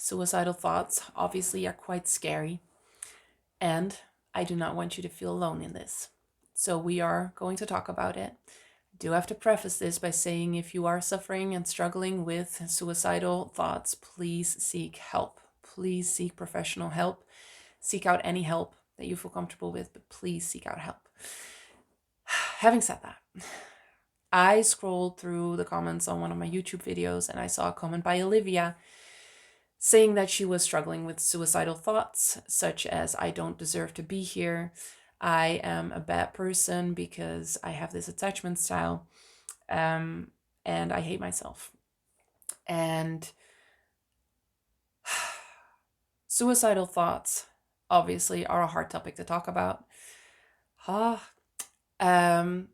Suicidal thoughts obviously are quite scary, and I do not want you to feel alone in this. So, we are going to talk about it. I do have to preface this by saying if you are suffering and struggling with suicidal thoughts, please seek help. Please seek professional help. Seek out any help that you feel comfortable with, but please seek out help. Having said that, I scrolled through the comments on one of my YouTube videos and I saw a comment by Olivia saying that she was struggling with suicidal thoughts, such as, I don't deserve to be here, I am a bad person because I have this attachment style, and I hate myself. And suicidal thoughts, obviously, are a hard topic to talk about. And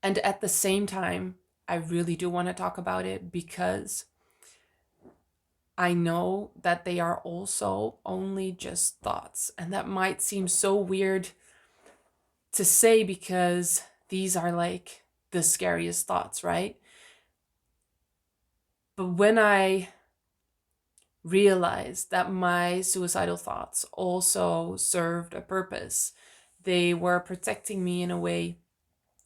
at the same time, I really do want to talk about it because I know that they are also only just thoughts. And that might seem so weird to say because these are like the scariest thoughts, right? But when I realized that my suicidal thoughts also served a purpose, they were protecting me in a way,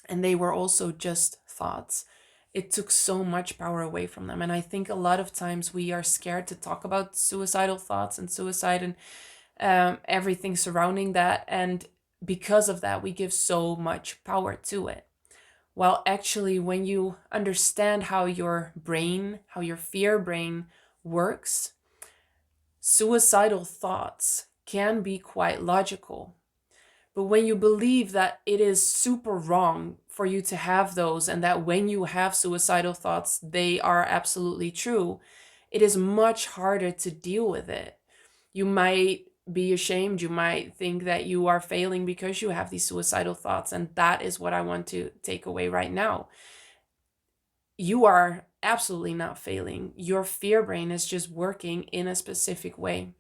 and they were also just thoughts, it took so much power away from them. And I think a lot of times we are scared to talk about suicidal thoughts and suicide and everything surrounding that. And because of that, we give so much power to it. Well, actually, when you understand how your brain, how your fear brain works, suicidal thoughts can be quite logical. But when you believe that it is super wrong for you to have those, and that when you have suicidal thoughts, they are absolutely true, it is much harder to deal with it. You might be ashamed. You might think that you are failing because you have these suicidal thoughts. And that is what I want to take away right now. You are absolutely not failing. Your fear brain is just working in a specific way.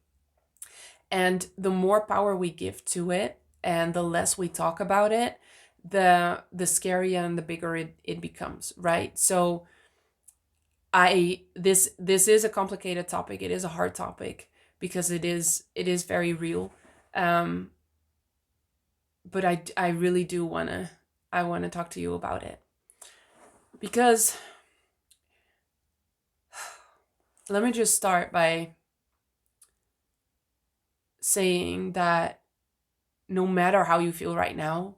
And the more power we give to it and the less we talk about it, the scarier and the bigger it becomes, right? So this is a complicated topic. It is a hard topic because it is very real. Um, but I really do wanna talk to you about it, because let me just start by saying that no matter how you feel right now,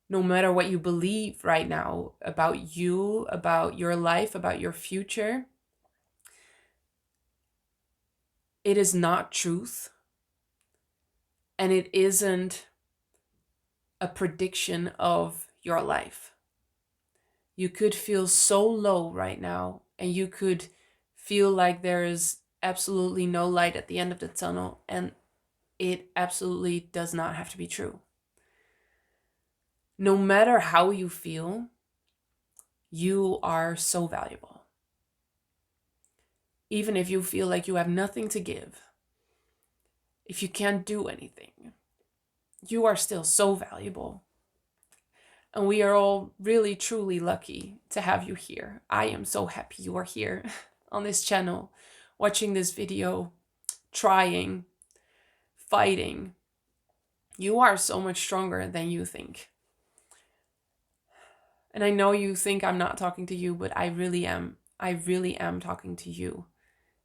no matter what you believe right now about you, about your life, about your future, it is not truth. And it isn't a prediction of your life. You could feel so low right now, and you could feel like there is absolutely no light at the end of the tunnel, and it absolutely does not have to be true. No matter how you feel, you are so valuable. Even if you feel like you have nothing to give, if you can't do anything, you are still so valuable. And we are all really, truly lucky to have you here. I am so happy you are here on this channel, watching this video, trying, fighting. You are so much stronger than you think. And I know you think I'm not talking to you, but I really am. I really am talking to you.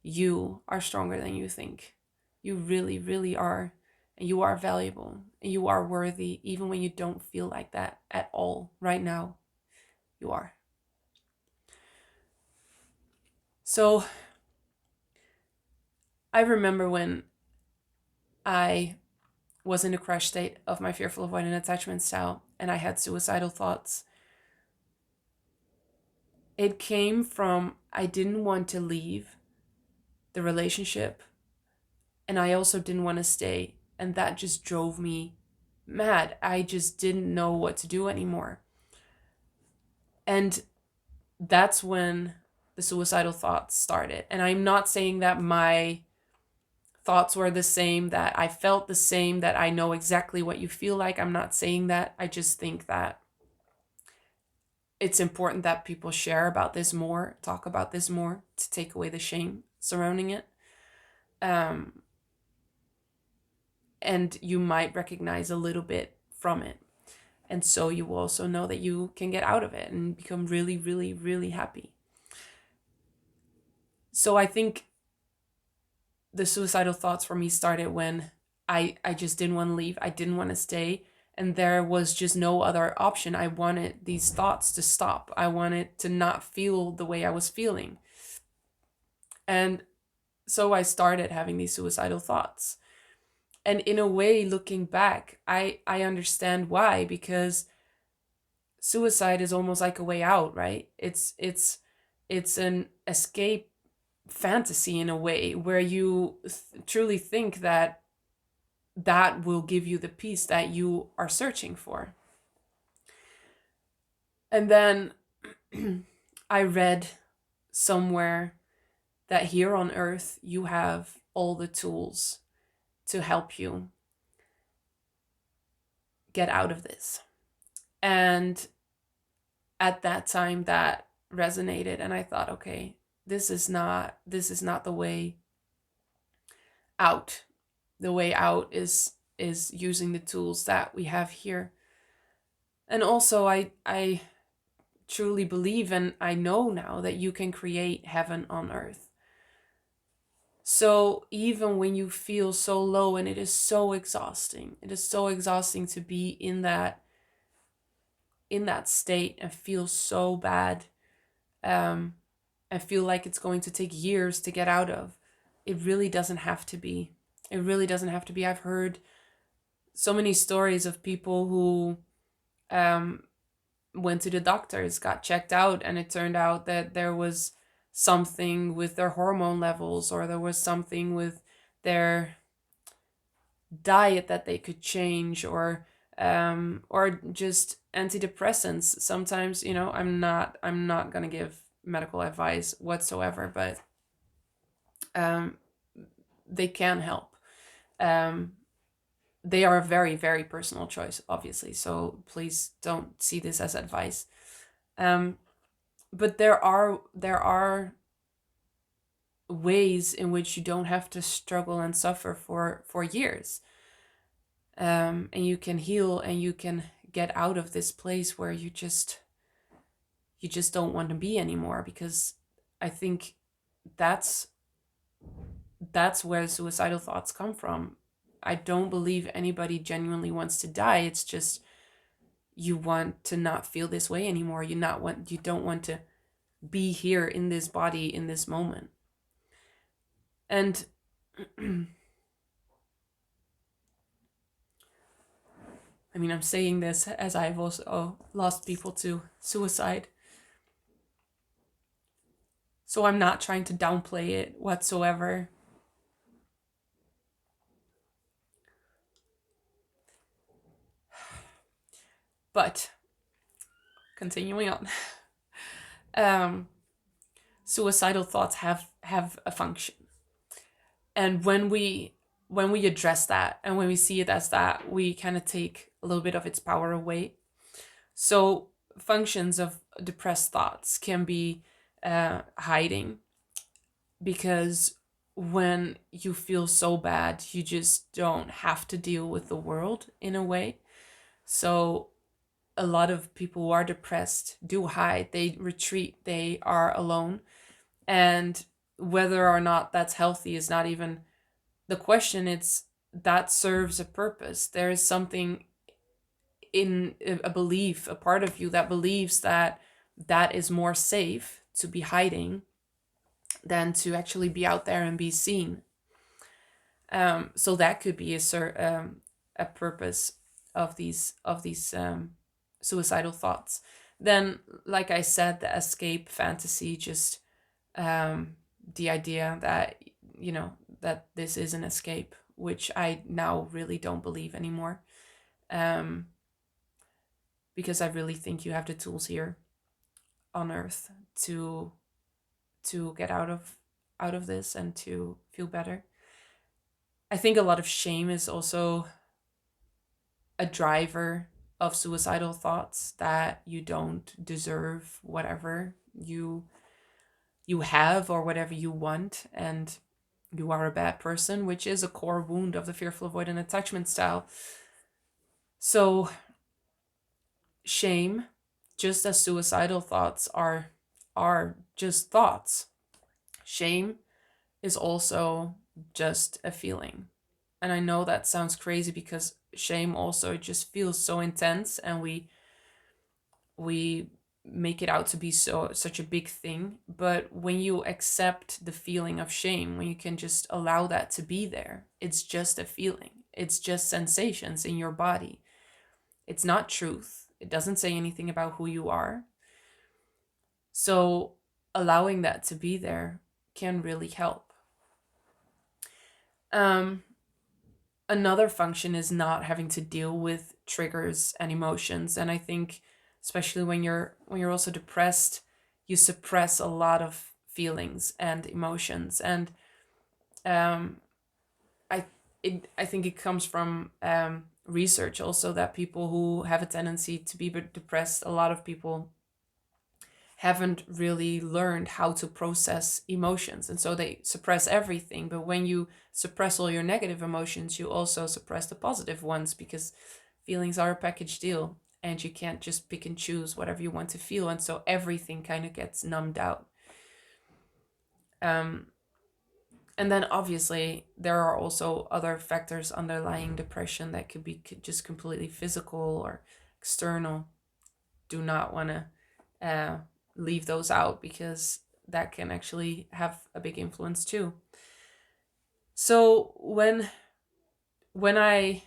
You are stronger than you think. You really, really are. And you are valuable. And you are worthy, even when you don't feel like that at all right now. You are. So, I remember when I was in a crash state of my fearful avoidant attachment style and I had suicidal thoughts. It came from I didn't want to leave the relationship, and I also didn't want to stay, and that just drove me mad. I just didn't know what to do anymore. And that's when the suicidal thoughts started. And I'm not saying that my thoughts were the same, that I felt the same, that I know exactly what you feel like. I'm not saying that. I just think that it's important that people share about this more, talk about this more, to take away the shame surrounding it. Um, and you might recognize a little bit from it. And so you will also know that you can get out of it and become really, really, really happy. So I think the suicidal thoughts for me started when I just didn't want to leave. I didn't want to stay. And there was just no other option. I wanted these thoughts to stop. I wanted to not feel the way I was feeling. And so I started having these suicidal thoughts. And in a way, looking back, I understand why, because suicide is almost like a way out, right? It's an escape fantasy in a way where you truly think that that will give you the peace that you are searching for. And then I read somewhere that here on earth you have all the tools to help you get out of this. And at that time that resonated, and I thought, okay, this is not the way out. The way out is using the tools that we have here. And also I truly believe, and I know now, that you can create heaven on earth. So even when you feel so low, and it is so exhausting, it is so exhausting to be in that state and feel so bad, um, and feel like it's going to take years to get out of. It really doesn't have to be. It really doesn't have to be. I've heard so many stories of people who um, went to the doctors, got checked out, and it turned out that there was something with their hormone levels, or there was something with their diet that they could change, or just antidepressants. Sometimes, I'm not gonna give medical advice whatsoever, but um, they can help. Um, they are a very, very personal choice, obviously. So please don't see this as advice. Um, but there are ways in which you don't have to struggle and suffer for years, and you can heal, and you can get out of this place where you just don't want to be anymore. Because I think that's that's where suicidal thoughts come from. I don't believe anybody genuinely wants to die. It's just you want to not feel this way anymore. You don't want to be here in this body in this moment. And I mean, I'm saying this as I've also lost people to suicide. So I'm not trying to downplay it whatsoever. But continuing on, um, suicidal thoughts have a function, and when we address that, and when we see it as that, we kind of take a little bit of its power away. So functions of depressed thoughts can be hiding, because when you feel so bad, you just don't have to deal with the world in a way. So a lot of people who are depressed do hide, they retreat, they are alone. And whether or not that's healthy is not even the question. It's that serves a purpose. There is something in a belief, a part of you that believes that that is more safe to be hiding than to actually be out there and be seen. So that could be a purpose of these suicidal thoughts. Then, like I said, the escape fantasy, just the idea that that this is an escape, which I now really don't believe anymore, um, because I really think you have the tools here on Earth to get out of this and to feel better. I think a lot of shame is also a driver of suicidal thoughts, that you don't deserve whatever you have or whatever you want, and you are a bad person, which is a core wound of the fearful avoidant attachment style. So shame, just as suicidal thoughts are just thoughts, shame is also just a feeling. And I know that sounds crazy because shame also just feels so intense, and we make it out to be such a big thing. But when you accept the feeling of shame, when you can just allow that to be there, it's just a feeling. It's just sensations in your body. It's not truth. It doesn't say anything about who you are. So allowing that to be there can really help. Um, Another function is not having to deal with triggers and emotions. And I think especially when you're also depressed, you suppress a lot of feelings and emotions. And um, I I think it comes from research also, that people who have a tendency to be depressed, a lot of people haven't really learned how to process emotions, and so they suppress everything. But when you suppress all your negative emotions, you also suppress the positive ones, because feelings are a package deal, and you can't just pick and choose whatever you want to feel, and so everything kind of gets numbed out. um, and then obviously there are also other factors underlying depression that could be just completely physical or external. Do not want to leave those out, because that can actually have a big influence too. So when I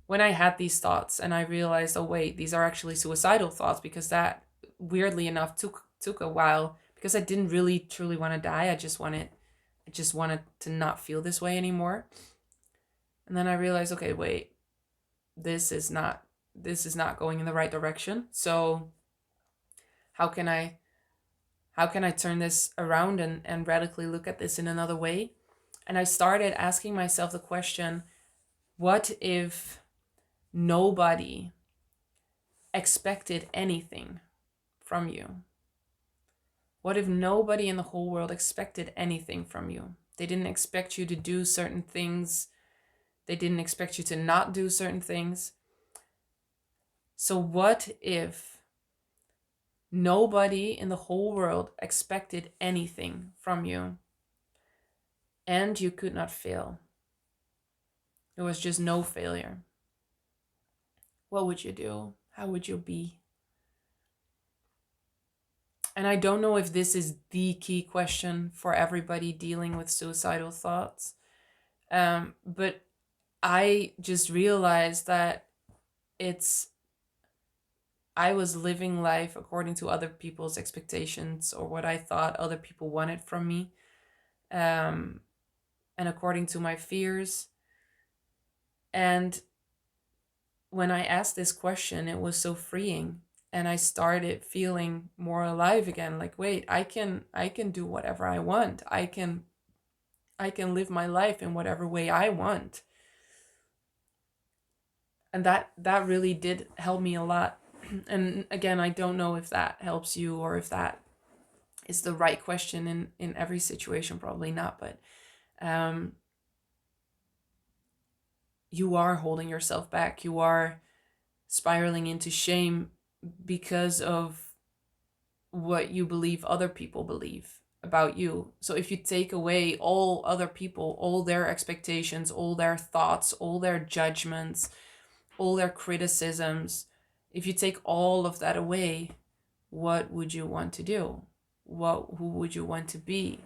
when I had these thoughts and I realized, oh wait, these are actually suicidal thoughts, because that weirdly enough took a while, because I didn't really truly want to die. I just wanted to not feel this way anymore. And then I realized, okay, wait, this is not this is not going in the right direction. So how can I turn this around and radically look at this in another way? And I started asking myself the question, what if nobody expected anything from you? What if nobody in the whole world expected anything from you? They didn't expect you to do certain things. They didn't expect you to not do certain things. So what if nobody in the whole world expected anything from you, and you could not fail? There was just no failure. What would you do? How would you be? And I don't know if this is the key question for everybody dealing with suicidal thoughts. But I just realized that it's I was living life according to other people's expectations, or what I thought other people wanted from me, um, and according to my fears. And when I asked this question, it was so freeing, and I started feeling more alive again. Like, wait, I can do whatever I want. I can live my life in whatever way I want. And that really did help me a lot. And again, I don't know if that helps you, or if that is the right question in every situation. Probably not, but um you are holding yourself back. You are spiraling into shame because of what you believe other people believe about you. So if you take away all other people, all their expectations, all their thoughts, all their judgments, all their criticisms, if you take all of that away, what would you want to do? Who would you want to be?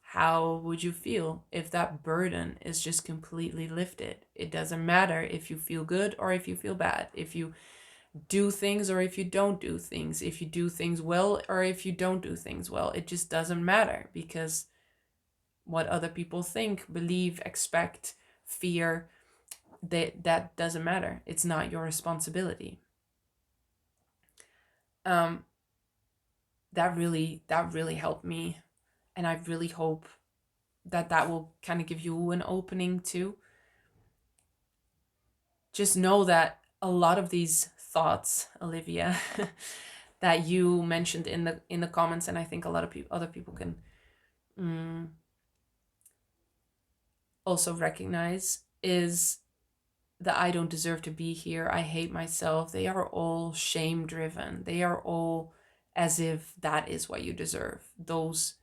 How would you feel if that burden is just completely lifted? It doesn't matter if you feel good or if you feel bad, if you do things or if you don't do things, if you do things well or if you don't do things well. It just doesn't matter, because what other people think, believe, expect, fear, that doesn't matter. It's not your responsibility. Um, that really helped me, and I really hope that will kind of give you an opening too. Just know that a lot of these thoughts, Olivia, that you mentioned in the comments, and I think a lot of other people can mm, also recognize, is that I don't deserve to be here. I hate myself. They are all shame driven. They are all as if that is what you deserve. Those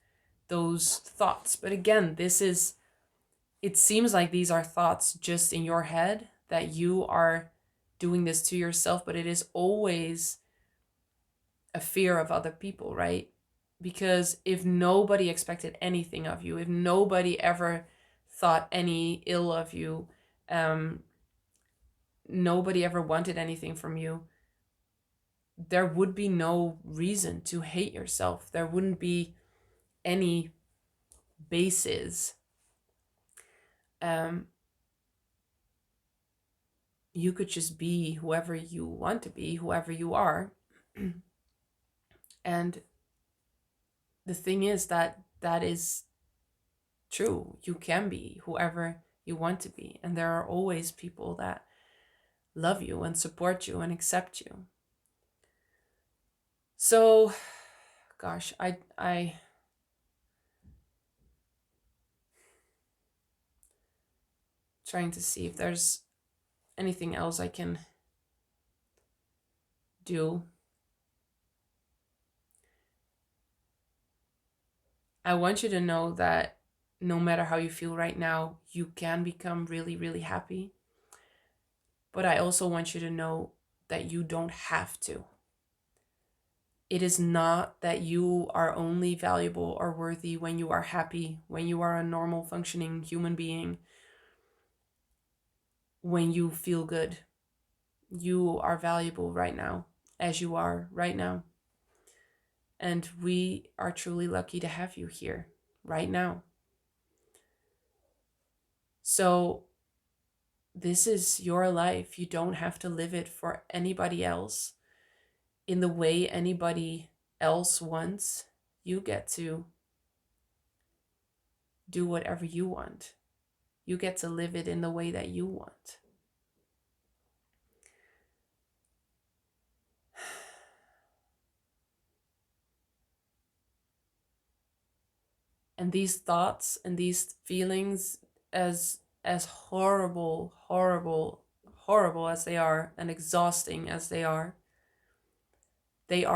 thoughts. But again, this is, it seems like these are thoughts just in your head, that you are doing this to yourself, but it is always a fear of other people, right? Because if nobody expected anything of you, if nobody ever thought any ill of you, um, nobody ever wanted anything from you, there would be no reason to hate yourself. There wouldn't be any basis. Um, you could just be whoever you want to be, whoever you are. And the thing is that that is true. You can be whoever you want to be. And there are always people that love you and support you and accept you. So, gosh, I trying to see if there's anything else I can do. I want you to know that no matter how you feel right now, you can become really, really happy. But I also want you to know that you don't have to. It is not that you are only valuable or worthy when you are happy, when you are a normal functioning human being, when you feel good. You are valuable right now, as you are right now. And we are truly lucky to have you here right now. So, this is your life. You don't have to live it for anybody else in the way anybody else wants. You get to do whatever you want. You get to live it in the way that you want. And these thoughts and these feelings, as horrible, horrible, horrible as they are, and exhausting as they are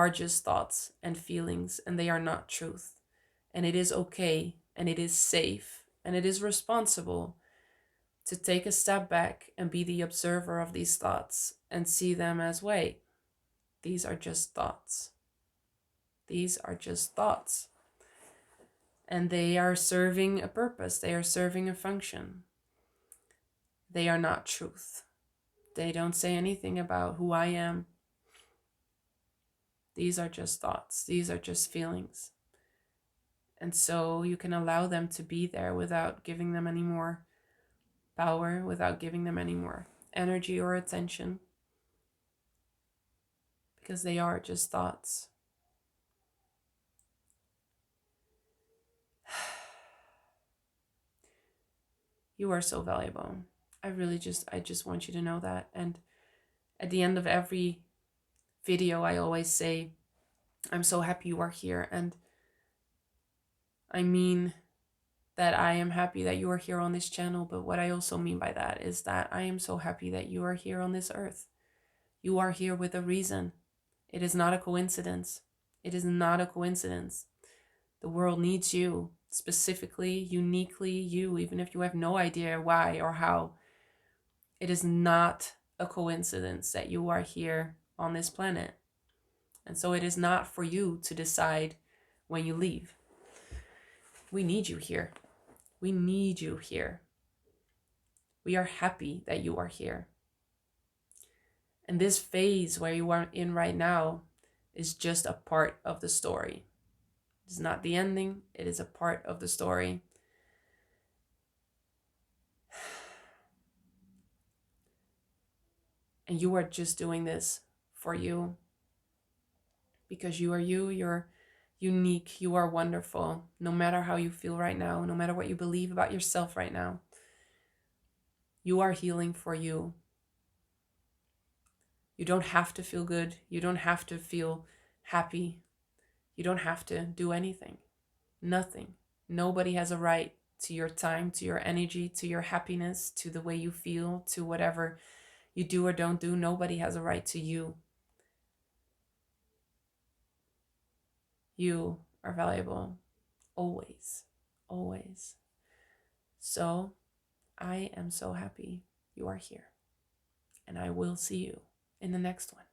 just thoughts and feelings, and they are not truth. And it is okay, and it is safe, and it is responsible to take a step back and be the observer of these thoughts and see them as, wait, these are just thoughts. These are just thoughts. And they are serving a purpose. They are serving a function. They are not truth. They don't say anything about who I am. These are just thoughts. These are just feelings. And so you can allow them to be there without giving them any more power, without giving them any more energy or attention, because they are just thoughts. You are so valuable. I just want you to know that. And at the end of every video, I always say, I'm so happy you are here. And I mean that I am happy that you are here on this channel. But what I also mean by that is that I am so happy that you are here on this earth. You are here with a reason. It is not a coincidence. It is not a coincidence. The world needs you, specifically, uniquely you, even if you have no idea why or how. It is not a coincidence that you are here on this planet. And so it is not for you to decide when you leave. We need you here. We need you here. We are happy that you are here. And this phase where you are in right now is just a part of the story. It's not the ending, it is a part of the story. And you are just doing this for you. Because you are you, you're unique, you are wonderful, no matter how you feel right now, no matter what you believe about yourself right now. You are healing for you. You don't have to feel good. You don't have to feel happy. You don't have to do anything. Nothing. Nobody has a right to your time, to your energy, to your happiness, to the way you feel, to whatever you do or don't do. Nobody has a right to you. You are valuable. Always. Always. So I am so happy you are here. And I will see you in the next one.